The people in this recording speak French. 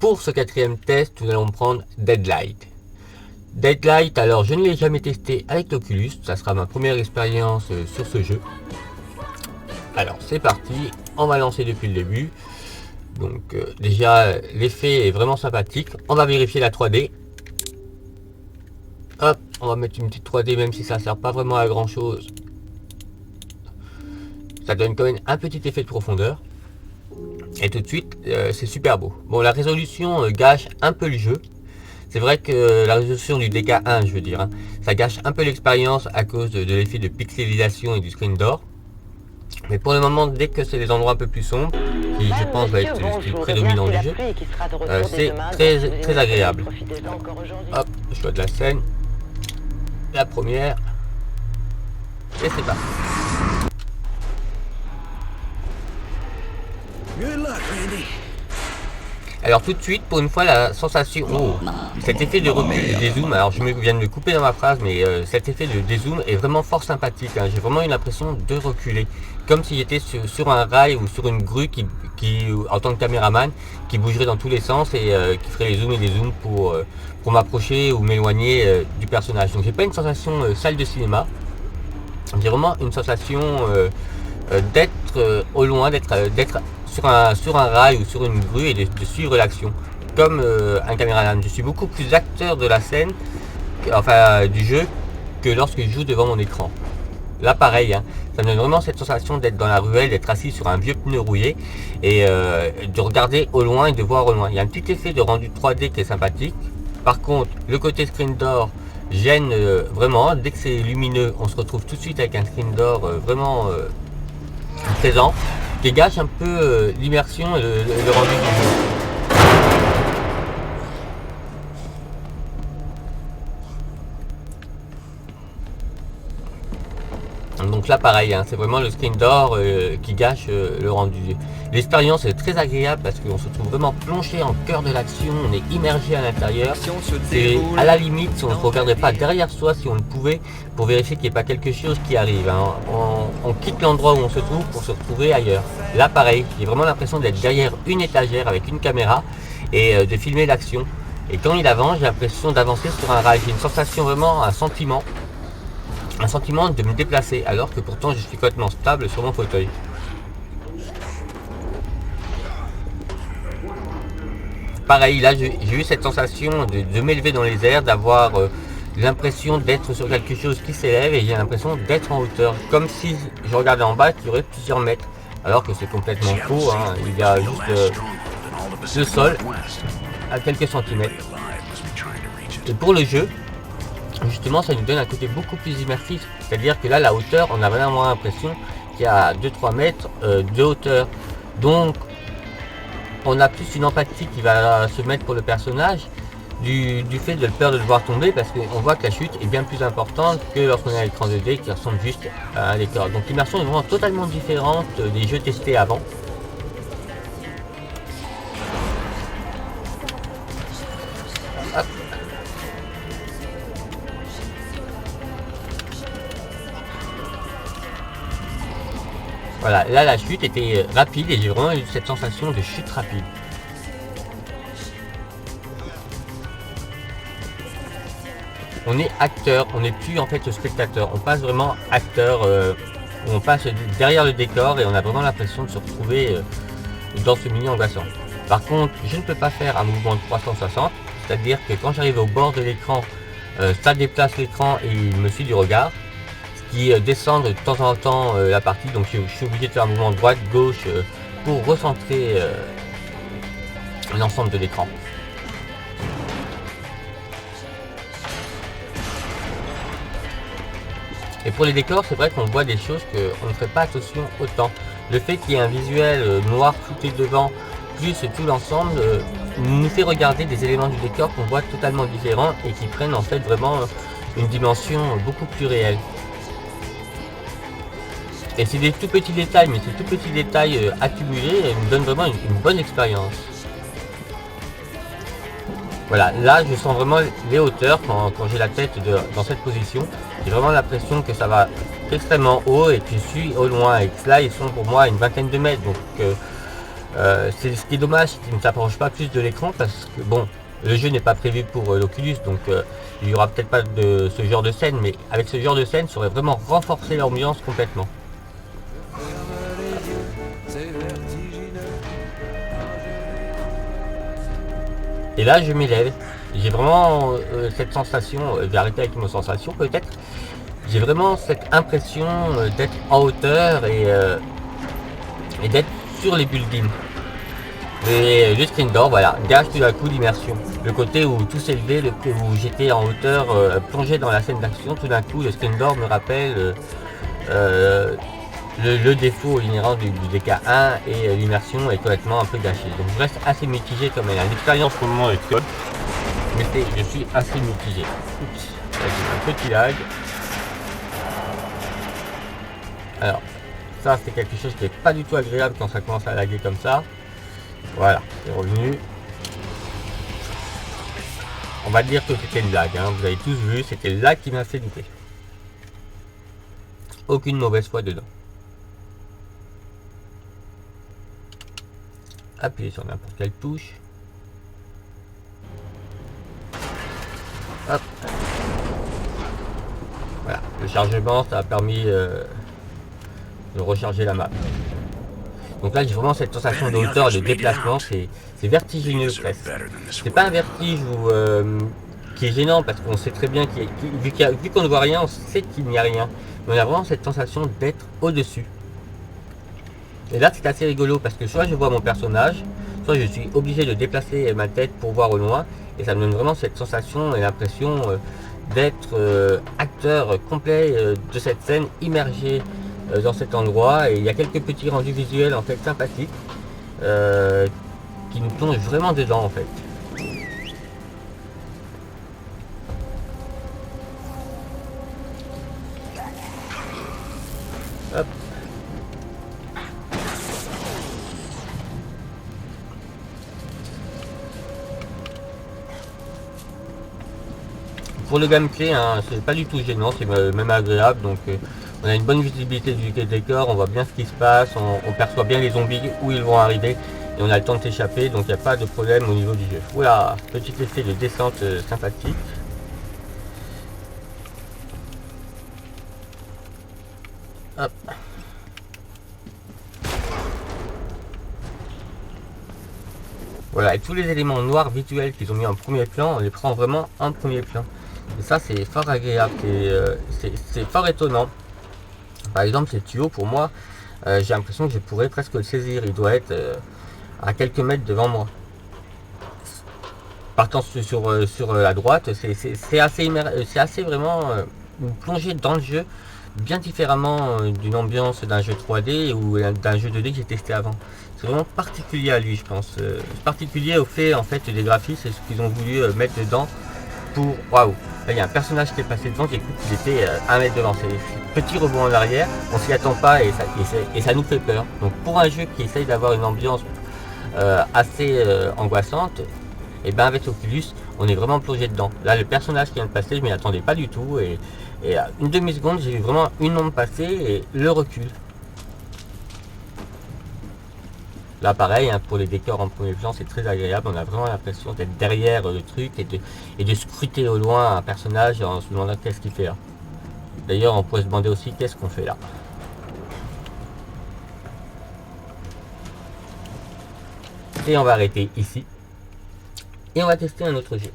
Pour ce quatrième test, nous allons prendre Deadlight. Deadlight, alors je ne l'ai jamais testé avec l'Oculus, ça sera ma première expérience sur ce jeu. Alors c'est parti, on va lancer depuis le début. Donc déjà l'effet est vraiment sympathique, on va vérifier la 3D. Hop, on va mettre une petite 3D même si ça ne sert pas vraiment à grand chose. Ça donne quand même un petit effet de profondeur. Et tout de suite, c'est super beau. Bon, la résolution gâche un peu le jeu. C'est vrai que la résolution du DK1, je veux dire, hein, ça gâche un peu l'expérience à cause de l'effet de pixelisation et du screen door. Mais pour le moment, dès que c'est des endroits un peu plus sombres, qui je pense va être le style prédominant du jeu, c'est très agréable. Hop, choix de la scène. La première. Et c'est parti. Alors tout de suite, pour une fois, la sensation, cet effet de recul du dézoom, alors je viens de me couper dans ma phrase, mais cet effet de dézoom est vraiment fort sympathique, hein. J'ai vraiment eu l'impression de reculer, comme si j'étais sur un rail ou sur une grue qui, en tant que caméraman, qui bougerait dans tous les sens et qui ferait les zooms et des zooms pour m'approcher ou m'éloigner du personnage. Donc j'ai pas une sensation salle de cinéma, j'ai vraiment une sensation d'être au loin, d'être sur un rail ou sur une grue et de suivre l'action comme un caméraman. Je suis beaucoup plus acteur de la scène, enfin du jeu, que lorsque je joue devant mon écran. Là pareil, hein, ça me donne vraiment cette sensation d'être dans la ruelle, d'être assis sur un vieux pneu rouillé et de regarder au loin et de voir au loin. Il y a un petit effet de rendu 3D qui est sympathique. Par contre, le côté screen door gêne vraiment. Dès que c'est lumineux, on se retrouve tout de suite avec un screen door vraiment présent, qui gâche un peu l'immersion et le rendu du jeu. Donc là pareil, hein, c'est vraiment le screen door qui gâche le rendu. L'expérience est très agréable parce qu'on se trouve vraiment plongé en cœur de l'action, on est immergé à l'intérieur. C'est à la limite si on ne regarderait pas derrière soi, si on le pouvait, pour vérifier qu'il n'y ait pas quelque chose qui arrive, hein. On quitte l'endroit où on se trouve pour se retrouver ailleurs. Là pareil, j'ai vraiment l'impression d'être derrière une étagère avec une caméra et de filmer l'action. Et quand il avance, j'ai l'impression d'avancer sur un rail. J'ai une sensation, vraiment un sentiment de me déplacer, alors que pourtant je suis complètement stable sur mon fauteuil. Pareil, là j'ai eu cette sensation de m'élever dans les airs, d'avoir l'impression d'être sur quelque chose qui s'élève et j'ai l'impression d'être en hauteur, comme si je regardais en bas qu'il y aurait plusieurs mètres, alors que c'est complètement faux, hein. Il y a juste le sol à quelques centimètres. Et pour le jeu, justement, ça nous donne un côté beaucoup plus immersif, c'est-à-dire que là, la hauteur, on a vraiment l'impression qu'il y a 2-3 mètres de hauteur. Donc, on a plus une empathie qui va se mettre pour le personnage du fait de peur de le voir tomber, parce qu'on voit que la chute est bien plus importante que lorsqu'on a un écran 2D qui ressemble juste à un décor. Donc l'immersion est vraiment totalement différente des jeux testés avant. Hop. Voilà, là la chute était rapide et j'ai vraiment eu cette sensation de chute rapide. On est acteur, on n'est plus en fait spectateur, on passe vraiment acteur, on passe derrière le décor et on a vraiment l'impression de se retrouver dans ce milieu angoissant. Par contre, je ne peux pas faire un mouvement de 360, c'est-à-dire que quand j'arrive au bord de l'écran, ça déplace l'écran et il me suit du regard, ce qui descend de temps en temps la partie, donc je suis obligé de faire un mouvement droite-gauche pour recentrer l'ensemble de l'écran. Et pour les décors, c'est vrai qu'on voit des choses qu'on ne ferait pas attention autant. Le fait qu'il y ait un visuel noir flouté devant, plus tout l'ensemble, nous fait regarder des éléments du décor qu'on voit totalement différents et qui prennent en fait vraiment une dimension beaucoup plus réelle. Et c'est des tout petits détails, mais ces tout petits détails accumulés nous donnent vraiment une bonne expérience. Voilà, là je sens vraiment les hauteurs quand j'ai la tête dans cette position. J'ai vraiment l'impression que ça va extrêmement haut et que je suis au loin. Et que là ils sont pour moi à une vingtaine de mètres. Donc c'est ce qui est dommage, c'est qu'ils ne s'approchent pas plus de l'écran parce que bon, le jeu n'est pas prévu pour l'Oculus, donc il n'y aura peut-être pas de ce genre de scène, mais avec ce genre de scène, ça aurait vraiment renforcé l'ambiance complètement. Et là, je m'élève. J'ai vraiment cette sensation, je vais arrêter avec mes sensations peut-être, j'ai vraiment cette impression d'être en hauteur et d'être sur les buildings. Et le screen door, voilà, gage tout d'un coup l'immersion. Le côté où tout s'élevait, où j'étais en hauteur, plongé dans la scène d'action, tout d'un coup le screen door me rappelle le défaut inhérent du DK1 et l'immersion est complètement un peu gâchée. Donc je reste assez mitigé comme elle. L'expérience pour le moment est top, mais je suis assez mitigé. Oups, là j'ai un petit lag. Alors, ça c'est quelque chose qui n'est pas du tout agréable quand ça commence à laguer comme ça. Voilà, c'est revenu. On va dire que c'était le lag, hein. Vous avez tous vu, c'était le lag qui m'a fait douter. Aucune mauvaise foi dedans. Appuyez sur n'importe quelle touche. Hop. Voilà, le chargement, ça a permis de recharger la map. Donc là, j'ai vraiment cette sensation de hauteur et de déplacement, c'est vertigineux presque. C'est pas un vertige qui est gênant parce qu'on sait très bien vu qu'on ne voit rien, on sait qu'il n'y a rien. Mais on a vraiment cette sensation d'être au-dessus. Et là, c'est assez rigolo parce que soit je vois mon personnage, soit je suis obligé de déplacer ma tête pour voir au loin. Et ça me donne vraiment cette sensation et l'impression d'être acteur complet de cette scène, immergé dans cet endroit. Et il y a quelques petits rendus visuels en fait sympathiques qui nous plongent vraiment dedans en fait. Hop. Pour le gameplay, hein, c'est pas du tout gênant, c'est même agréable. Donc on a une bonne visibilité du décor, on voit bien ce qui se passe, on perçoit bien les zombies où ils vont arriver et on a le temps de s'échapper, donc il n'y a pas de problème au niveau du jeu. Voilà, petit effet de descente sympathique. Hop. Voilà, et tous les éléments noirs visuels qu'ils ont mis en premier plan, on les prend vraiment en premier plan. Et ça, c'est fort agréable, c'est fort étonnant. Par exemple, ce tuyau, pour moi, j'ai l'impression que je pourrais presque le saisir. Il doit être à quelques mètres devant moi. Partant sur la droite, c'est assez vraiment plongé dans le jeu, bien différemment d'une ambiance d'un jeu 3D ou d'un jeu 2D que j'ai testé avant. C'est vraiment particulier à lui, je pense. Particulier au fait, en fait, des graphismes, c'est ce qu'ils ont voulu mettre dedans pour... Waouh! Il y a un personnage qui est passé devant, j'écoute, il était 1 mètre devant. C'est petit rebond en arrière, on s'y attend pas et ça nous fait peur. Donc pour un jeu qui essaye d'avoir une ambiance assez angoissante, et ben avec Oculus, on est vraiment plongé dedans. Là, le personnage qui vient de passer, je m'y attendais pas du tout et à une demi-seconde, j'ai vu vraiment une ombre passer et le recul. Là pareil, hein, pour les décors en premier plan, c'est très agréable, on a vraiment l'impression d'être derrière le truc et de scruter au loin un personnage en se demandant qu'est-ce qu'il fait là. D'ailleurs, on pourrait se demander aussi qu'est-ce qu'on fait là. Et on va arrêter ici. Et on va tester un autre jeu.